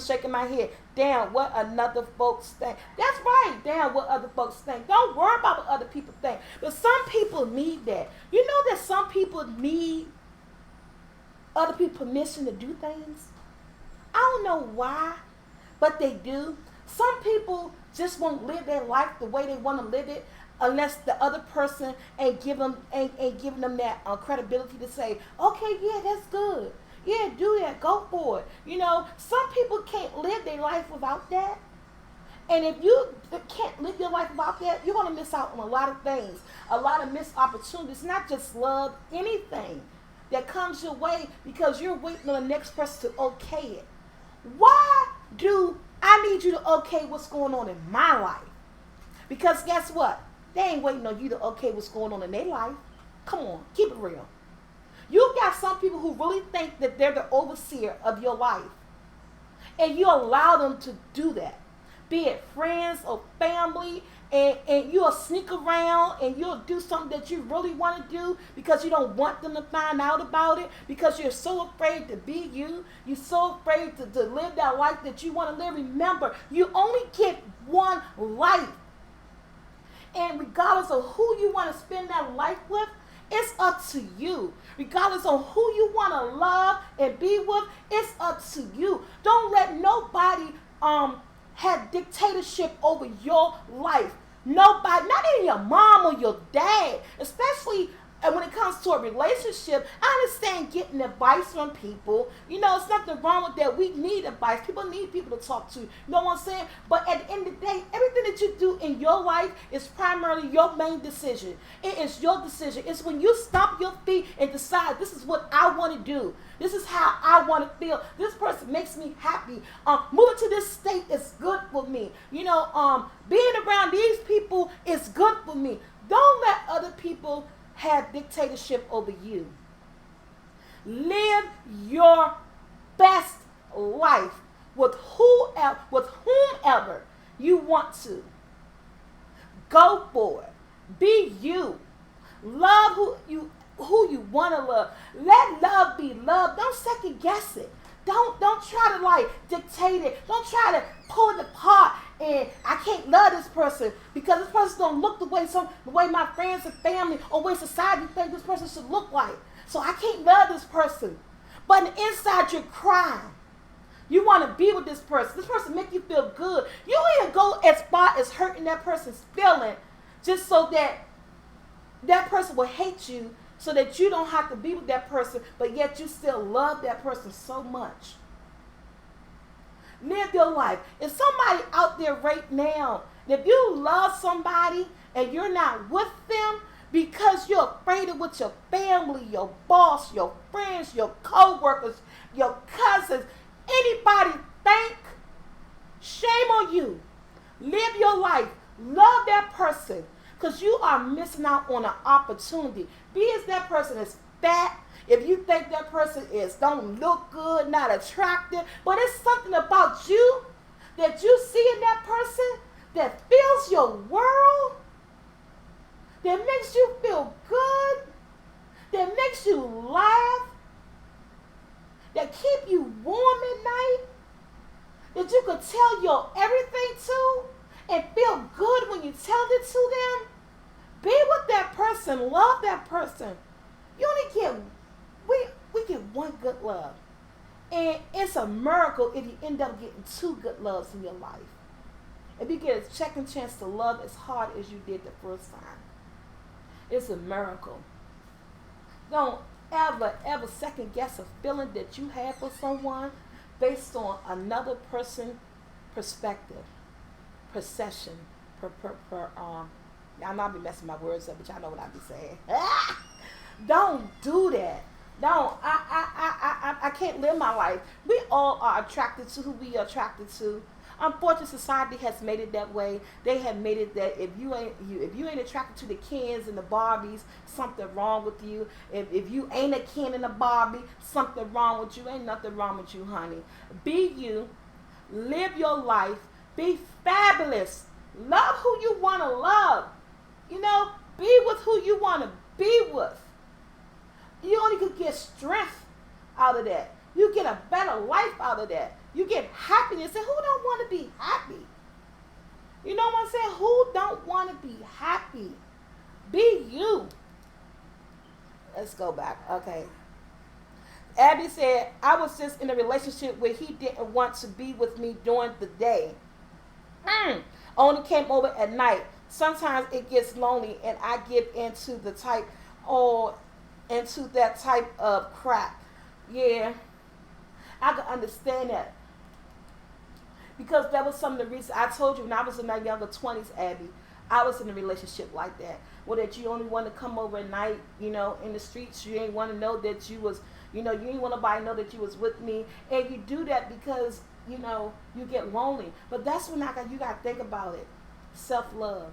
[SPEAKER 1] Shaking my head. Damn, what another folks think. That's right. Damn, what other folks think. Don't worry about what other people think. But some people need that. You know that some people need other people's permission to do things? I don't know why, but they do. Some people just won't live their life the way they want to live it unless the other person ain't giving them that credibility to say, okay, yeah, that's good. Yeah, do that. Go for it. You know, some people can't live their life without that. And if you can't live your life without that, you're going to miss out on a lot of things, a lot of missed opportunities, not just love, anything that comes your way because you're waiting on the next person to okay it. Why do I need you to okay what's going on in my life? Because guess what? They ain't waiting on you to okay what's going on in their life. Come on, keep it real. You got some people who really think that they're the overseer of your life. And you allow them to do that. Be it friends or family. And you'll sneak around and you'll do something that you really want to do because you don't want them to find out about it. Because you're so afraid to be you. You're so afraid to live that life that you want to live. Remember, you only get one life. And regardless of who you want to spend that life with, it's up to you. Regardless of who you want to love and be with, it's up to you. Don't let nobody have dictatorship over your life. Nobody, not even your mom or your dad, especially when it comes to a relationship. I understand getting advice from people. You know, it's nothing wrong with that. We need advice. People need people to talk to. You know what I'm saying? But at the end of the day, everything that you do in your life is primarily your main decision. It is your decision. It's when you stomp your feet and decide this is what I want to do. This is how I want to feel. This person makes me happy. Moving to this state is good for me. You know, being around these people is good for me. Don't let other people have dictatorship over you. Live your best life with whomever you want to. Go for it. Be you. Love who you want to love. Let love be love. Don't second guess it. Don't try to like dictate it. Don't try to pull it apart. And I can't love this person because this person don't look the way my friends and family or way society think this person should look like. So I can't love this person. But on the inside you're crying. You want to be with this person. This person make you feel good. You even go as far as hurting that person's feeling just so that that person will hate you so that you don't have to be with that person, but yet you still love that person so much. Live your life. If somebody out there right now, if you love somebody and you're not with them because you're afraid of what your family, your boss, your friends, your co-workers, your cousins, anybody think, shame on you. Live your life. Love that person because you are missing out on an opportunity. Be as that person is fat. If you think that person don't look good, not attractive, but it's something about you that you see in that person that fills your world, that makes you feel good, that makes you laugh, that keep you warm at night, that you could tell your everything to and feel good when you tell it to them. Be with that person. Love that person. You only get, we get one good love. And it's a miracle if you end up getting two good loves in your life. If you get a second chance to love as hard as you did the first time. It's a miracle. Don't ever second guess a feeling that you have for someone based on another person's perspective, perception, y'all know I be messing my words up, but y'all know what I be saying. Don't do that. Don't. I can't live my life. We all are attracted to who we are attracted to. Unfortunately, society has made it that way. They have made it that if you ain't attracted to the Kens and the Barbies, something wrong with you. If you ain't a Ken and a Barbie, something wrong with you. Ain't nothing wrong with you, honey. Be you. Live your life. Be fabulous. Love who you want to love. You know, be with who you want to be with. You only could get strength out of that. You get a better life out of that. You get happiness. And who don't want to be happy? You know what I'm saying? Who don't want to be happy? Be you. Let's go back. Okay. Abby said, I was just in a relationship where he didn't want to be with me during the day. Only came over at night. Sometimes it gets lonely and I give into that type of crap. Yeah. I can understand that. Because that was some of the reasons I told you when I was in my younger 20s, Abby, I was in a relationship like that. Where that you only want to come over at night, you know, in the streets. You ain't want to know that you was, you know, you ain't want nobody to know that you was with me. And you do that because, you know, you get lonely. But that's when you got to think about it. Self-love.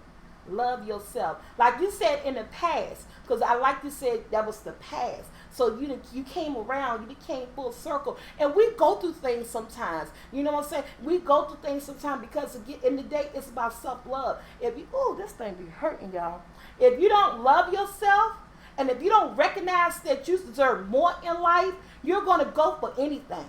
[SPEAKER 1] Love yourself. Like you said in the past, because I like you said that was the past. So you came around, you came full circle. And we go through things sometimes. You know what I'm saying? We go through things sometimes because in the day it's about self-love. This thing be hurting, y'all. If you don't love yourself, and if you don't recognize that you deserve more in life, you're going to go for anything.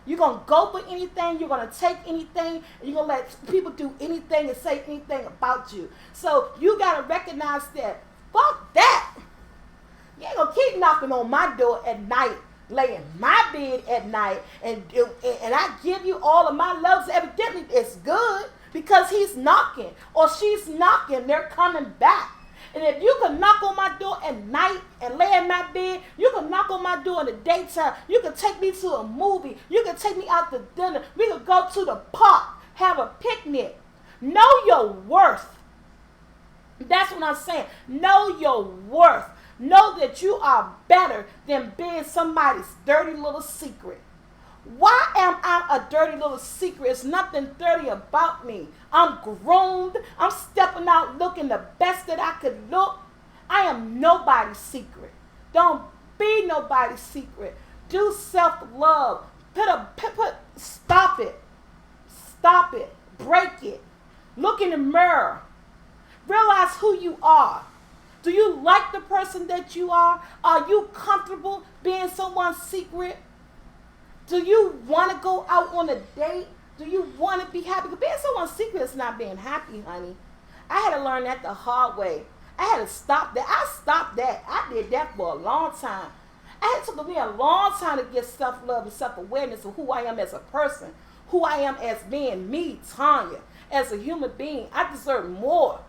[SPEAKER 1] You're going to go for anything. You're going to take anything. And you're going to let people do anything and say anything about you. So you got to recognize that. Fuck that. You ain't going to keep knocking on my door at night, lay in my bed at night, and I give you all of my love. Evidently, it's good because he's knocking or she's knocking. They're coming back. And if you can knock on my door at night and lay in my bed, you can knock on my door in the daytime. You can take me to a movie. You can take me out to dinner. We can go to the park, have a picnic. Know your worth. That's what I'm saying. Know your worth. Know that you are better than being somebody's dirty little secret. Why am I a dirty little secret? There's nothing dirty about me. I'm groomed. I'm stepping out looking the best that I could look. I am nobody's secret. Don't be nobody's secret. Do self-love. Stop it. Stop it. Break it. Look in the mirror. Realize who you are. Do you like the person that you are? Are you comfortable being someone's secret? Do you want to go out on a date? Do you want to be happy? Because being someone's secret is not being happy, honey. I had to learn that the hard way. I had to stop that. I stopped that. I did that for a long time. It took me a long time to get self-love and self-awareness of who I am as a person, who I am as being me, Tanya, as a human being. I deserve more.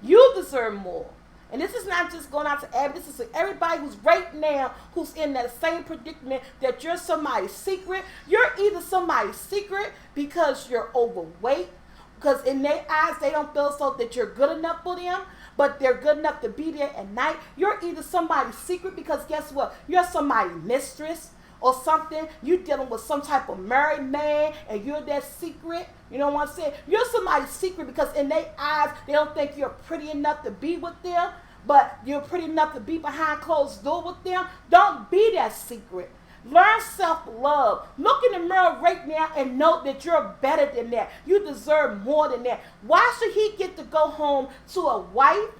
[SPEAKER 1] You deserve more. And this is not just going out to everybody. This is to everybody who's right now, who's in that same predicament that you're somebody's secret. You're either somebody's secret because you're overweight, because in their eyes, they don't feel so that you're good enough for them, but they're good enough to be there at night. You're either somebody's secret because guess what? You're somebody's mistress or something. You're dealing with some type of married man and you're that secret. You know what I'm saying? You're somebody's secret because in their eyes, they don't think you're pretty enough to be with them, but you're pretty enough to be behind closed door with them. Don't be that secret. Learn self-love. Look in the mirror right now and know that you're better than that. You deserve more than that. Why should he get to go home to a wife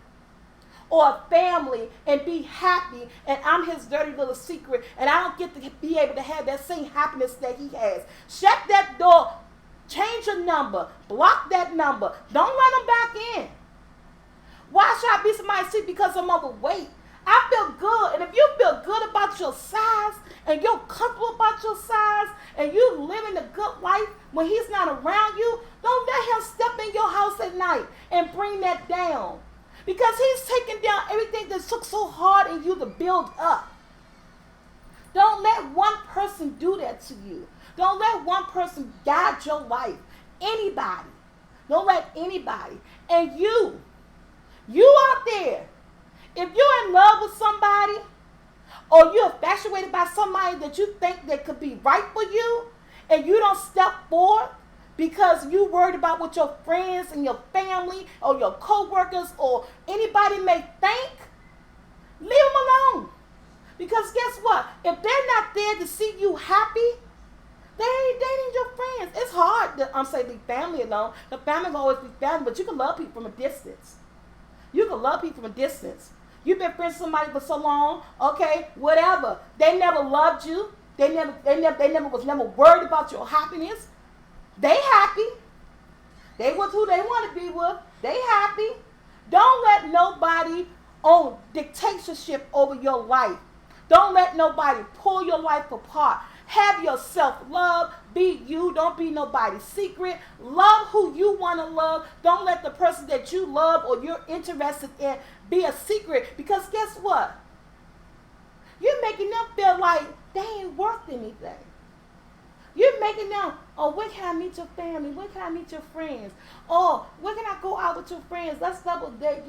[SPEAKER 1] or a family and be happy and I'm his dirty little secret and I don't get to be able to have that same happiness that he has? Shut that door. Change your number. Block that number. Don't let him back in. Why should I be somebody's secret because I'm overweight? I feel good. And if you feel good about your size and you're comfortable about your size and you living a good life when he's not around you, don't let him step in your house at night and bring that down. Because he's taking down everything that took so hard in you to build up. Don't let one person do that to you. Don't let one person guide your life. Anybody. Don't let anybody. And you out there, if you're in love with somebody or you're infatuated by somebody that you think that could be right for you and you don't step forward because you worried about what your friends and your family or your co-workers or anybody may think, leave them alone. Because guess what? If they're not there to see you happy, they ain't your friends. It's hard to say leave family alone. The family will always be family, but you can love people from a distance. You can love people from a distance. You've been friends with somebody for so long, okay, whatever. They never loved you. They was never worried about your happiness. They happy. They with who they want to be with. They happy. Don't let nobody own dictatorship over your life. Don't let nobody pull your life apart. Have your self-love. Be you. Don't be nobody's secret. Love who you want to love. Don't let the person that you love or you're interested in be a secret. Because guess what? You're making them feel like they ain't worth anything. You're making them, oh, where can I meet your family? Where can I meet your friends? Oh, where can I go out with your friends? Let's double date,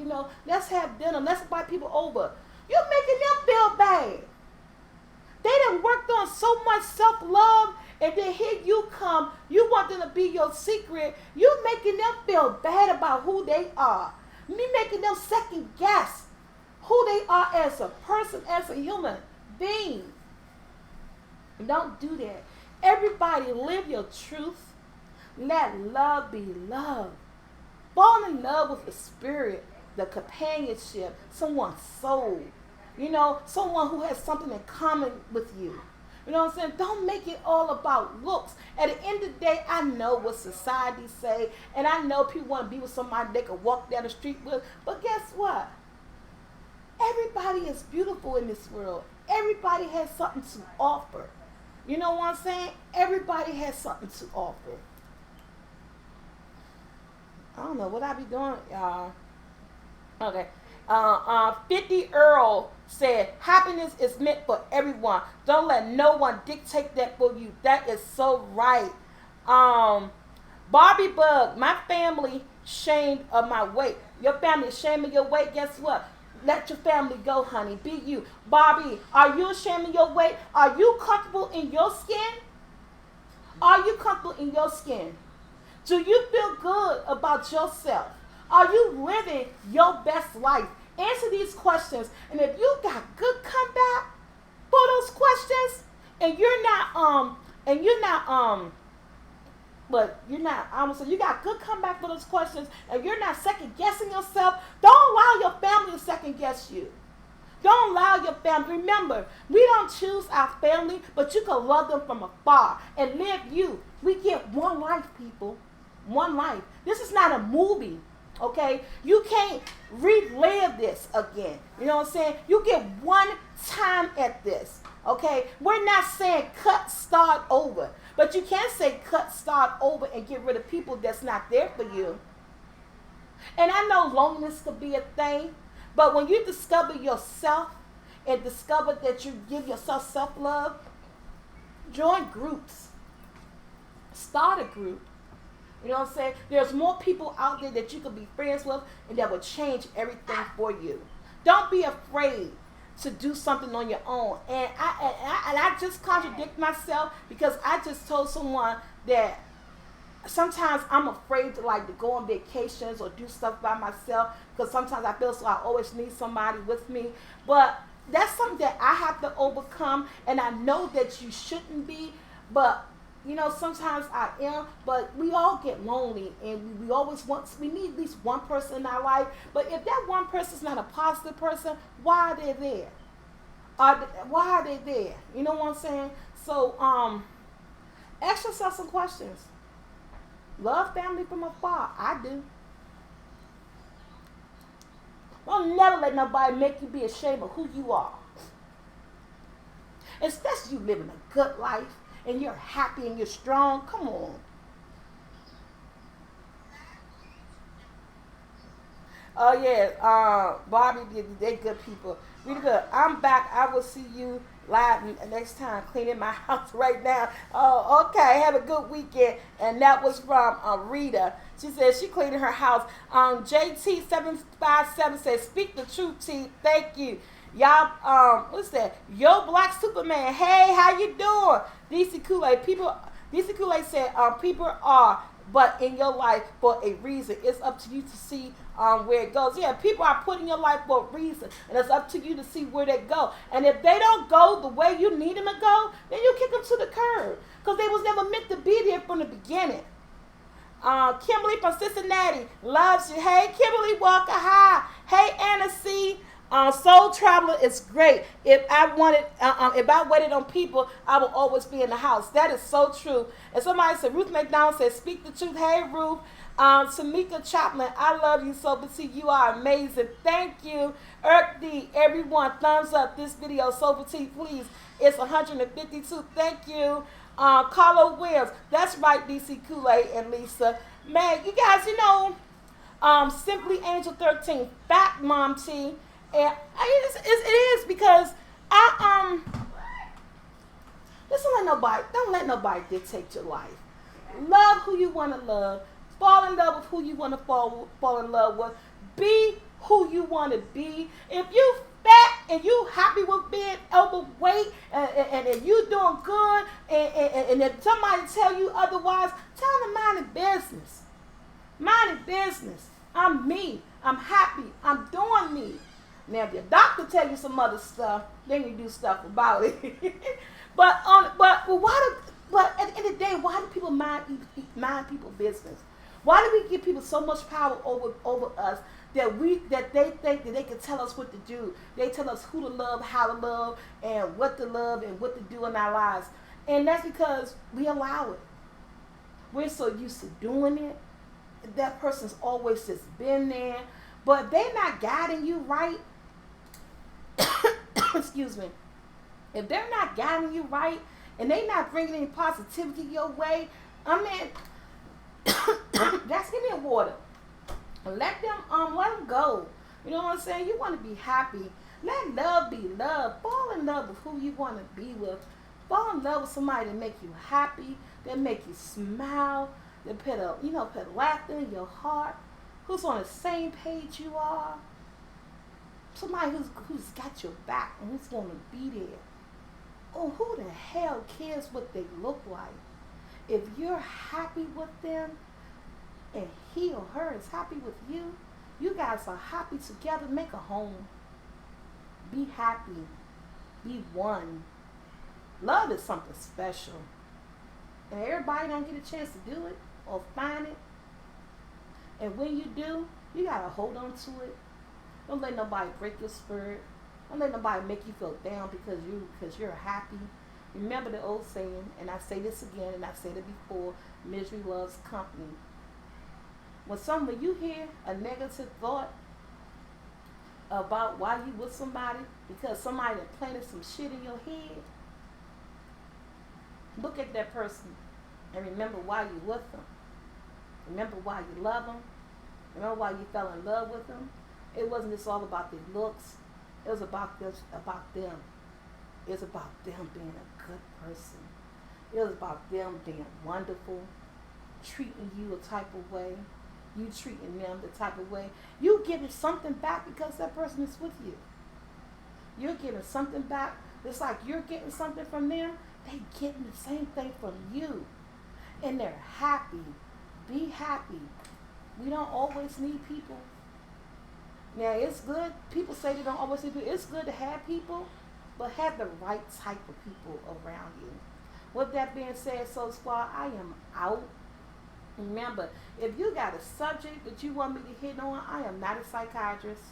[SPEAKER 1] let's have dinner. Let's invite people over. You're making them feel bad. They done worked on so much self-love, and then here you come. You want them to be your secret. You making them feel bad about who they are. Me making them second guess who they are as a person, as a human being. Don't do that. Everybody live your truth. Let love be love. Fall in love with the spirit, the companionship, someone's soul. Someone who has something in common with you. You know what I'm saying? Don't make it all about looks. At the end of the day, I know what society say, and I know people want to be with somebody they can walk down the street with. But guess what? Everybody is beautiful in this world. Everybody has something to offer. You know what I'm saying? Everybody has something to offer. I don't know what I be doing, y'all. Okay. 50 Earl said, happiness is meant for everyone. Don't let no one dictate that for you. That is so right. Barbie Bug, my family shamed of my weight. Your family is shaming your weight. Guess what? let your family go, honey. Be you. Barbie, are you ashamed of your weight? Are you comfortable in your skin? Are you comfortable in your skin? Do you feel good about yourself? Are you living your best life? Answer these questions. And if you got good comeback for those questions, and you're not but you're not, I would say you got good comeback for those questions, and you're not second guessing yourself, don't allow your family to second guess you. Don't allow your family. Remember, we don't choose our family, but you can love them from afar and live you. We get one life, people. One life. This is not a movie, okay? You can't relive this again. You know what I'm saying? You get one time at this, okay? We're not saying cut, start over. But you can say cut, start over, and get rid of people that's not there for you. And I know loneliness could be a thing, but when you discover yourself and discover that you give yourself self-love, join groups. Start a group. You know what I'm saying? There's more people out there that you could be friends with and that will change everything for you. Don't be afraid to do something on your own. And I just contradict myself because I just told someone that sometimes I'm afraid to go on vacations or do stuff by myself because sometimes I feel so I always need somebody with me. But that's something that I have to overcome, and I know that you shouldn't be, but you know, sometimes I am, but we all get lonely, and we need at least one person in our life. But if that one person is not a positive person, why are they there? Why are they there? You know what I'm saying? So, ask yourself some questions. Love family from afar. I do. Don't never let nobody make you be ashamed of who you are. Especially you living a good life and you're happy and you're strong. Come on. Oh yeah, Bobby, they good people. Really good. I'm back. I will see you live next time cleaning my house right now. Oh, okay. Have a good weekend. And that was from Rita. She says she cleaning her house. JT757 says, speak the truth, T. Thank you. Y'all, what's that? Yo, Black Superman. Hey, how you doing? DC Kool-Aid. DC Kool-Aid said, people are but in your life for a reason. It's up to you to see where it goes. Yeah, people are put in your life for a reason, and it's up to you to see where they go. And if they don't go the way you need them to go, then you kick them to the curb because they was never meant to be there from the beginning. Kimberly from Cincinnati loves you. Hey, Kimberly Walker, hi. Hey, Anna C. Soul Traveler is great. If I waited on people, I will always be in the house. That is so true. And somebody said, Ruth McDonald said, speak the truth. Hey, Ruth. Tamika Chaplin, I love you so, but see, you are amazing. Thank you. Irk D, everyone, thumbs up this video. SoulfulT, please. It's 152. Thank you. Carlo Williams, that's right, DC Kool-Aid and Lisa. Man, you guys, you know, Simply Angel 13, Fat Mom T. And it is because don't let nobody dictate your life. Love who you want to love. Fall in love with who you want to fall in love with. Be who you want to be. If you fat and you happy with being overweight and if you doing good and if somebody tell you otherwise, tell them mind your business. Mind your business. I'm me. I'm happy. I'm doing me. Now, if your doctor tell you some other stuff, then you do stuff about it. But at the end of the day, why do people mind people's business? Why do we give people so much power over us that they think that they can tell us what to do? They tell us who to love, how to love, and what to love and what to do in our lives. And that's because we allow it. We're so used to doing it. That person's always just been there. But if they're not guiding you right, excuse me, if they're not guiding you right and they're not bringing any positivity your way, I mean, just give me a water. Let them go. You know what I'm saying? You want to be happy. Let love be love. Fall in love with who you want to be with. Fall in love with somebody that make you happy, that make you smile, that put laughter in your heart, who's on the same page you are. Somebody who's got your back and who's going to be there. Oh, who the hell cares what they look like? If you're happy with them and he or her is happy with you, you guys are happy together. Make a home. Be happy. Be one. Love is something special. And everybody don't get a chance to do it or find it. And when you do, you got to hold on to it. Don't let nobody break your spirit. Don't let nobody make you feel down because you're happy. Remember the old saying, and I say this again, and I said it before, misery loves company. When you hear a negative thought about why you with somebody, because somebody planted some shit in your head, look at that person and remember why you with them. Remember why you love them. Remember why you fell in love with them. It wasn't just all about their looks. It was about them. It was about them being a good person. It was about them being wonderful, treating you a type of way, you treating them the type of way. You getting something back because that person is with you. You're getting something back. It's like you're getting something from them. They getting the same thing from you. And they're happy. Be happy. We don't always need people. Now, it's good. People say they don't always need people. It's good to have people, but have the right type of people around you. With that being said, Soul Squad, I am out. Remember, if you got a subject that you want me to hit on, I am not a psychiatrist.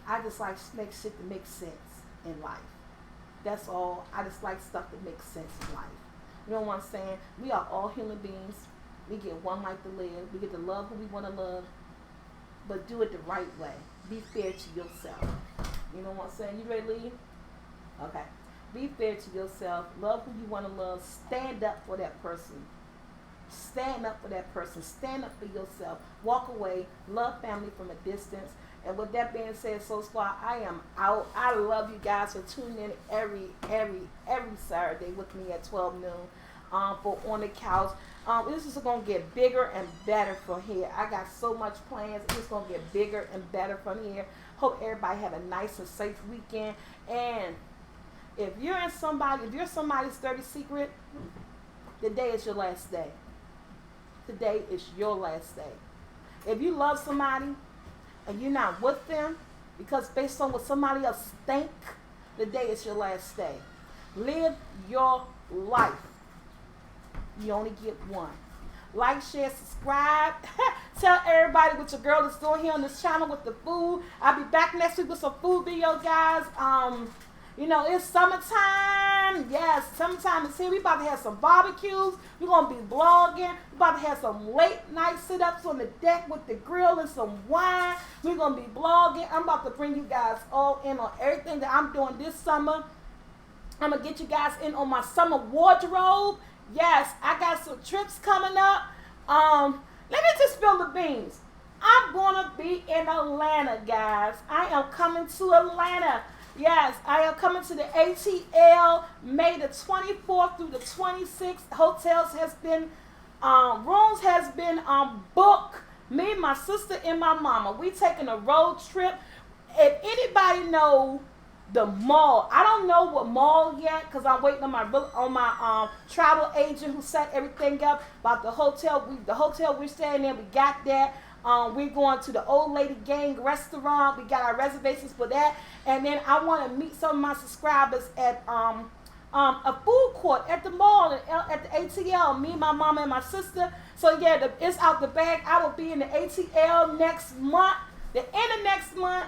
[SPEAKER 1] I just like make shit that makes sense in life. That's all. I just like stuff that makes sense in life. You know what I'm saying? We are all human beings. We get one life to live. We get to love who we want to love. But do it the right way. Be fair to yourself. You know what I'm saying? You ready to leave? Okay. Be fair to yourself. Love who you want to love. Stand up for that person. Stand up for that person. Stand up for yourself. Walk away. Love family from a distance. And with that being said, Soul Squad, I am out. I love you guys for tuning in every Saturday with me at 12 noon for On the Couch. This is going to get bigger and better from here. I got so much plans. It's going to get bigger and better from here. Hope everybody have a nice and safe weekend. And if you're somebody's dirty secret, today is your last day. Today is your last day. If you love somebody and you're not with them because based on what somebody else think, today is your last day. Live your life. You only get one. Like, share, subscribe. Tell everybody what your girl is doing here on this channel with the food. I'll be back next week with some food video, guys. You know, it's summertime. Yes, summertime is here. We about to have some barbecues. We're going to be vlogging. We're about to have some late night sit-ups on the deck with the grill and some wine. We're going to be vlogging. I'm about to bring you guys all in on everything that I'm doing this summer. I'm going to get you guys in on my summer wardrobe. Yes, I got some trips coming up. Let me just spill the beans. I'm going to be in Atlanta, guys. I am coming to Atlanta. Yes, I am coming to the ATL May the 24th through the 26th. Hotels has been, rooms has been booked. Me, my sister, and my mama. We taking a road trip. If anybody know the mall, I don't know what mall yet because I'm waiting on my travel agent who set everything up about the hotel. The hotel we're staying in, we got that. We're going to the Old Lady Gang restaurant. We got our reservations for that. And then I want to meet some of my subscribers at a food court at the mall, at the ATL. Me, my mama, and my sister. So yeah, it's out the bag. I will be in the ATL next month, the end of next month.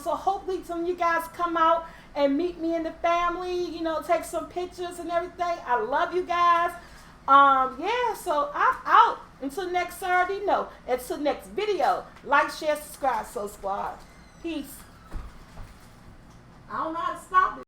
[SPEAKER 1] So hopefully some of you guys come out and meet me and the family. You know, take some pictures and everything. I love you guys. Yeah, so I'm out. Until next Saturday, no. Until next video. Like, share, subscribe, Soul Squad. Peace. I don't know how to stop it.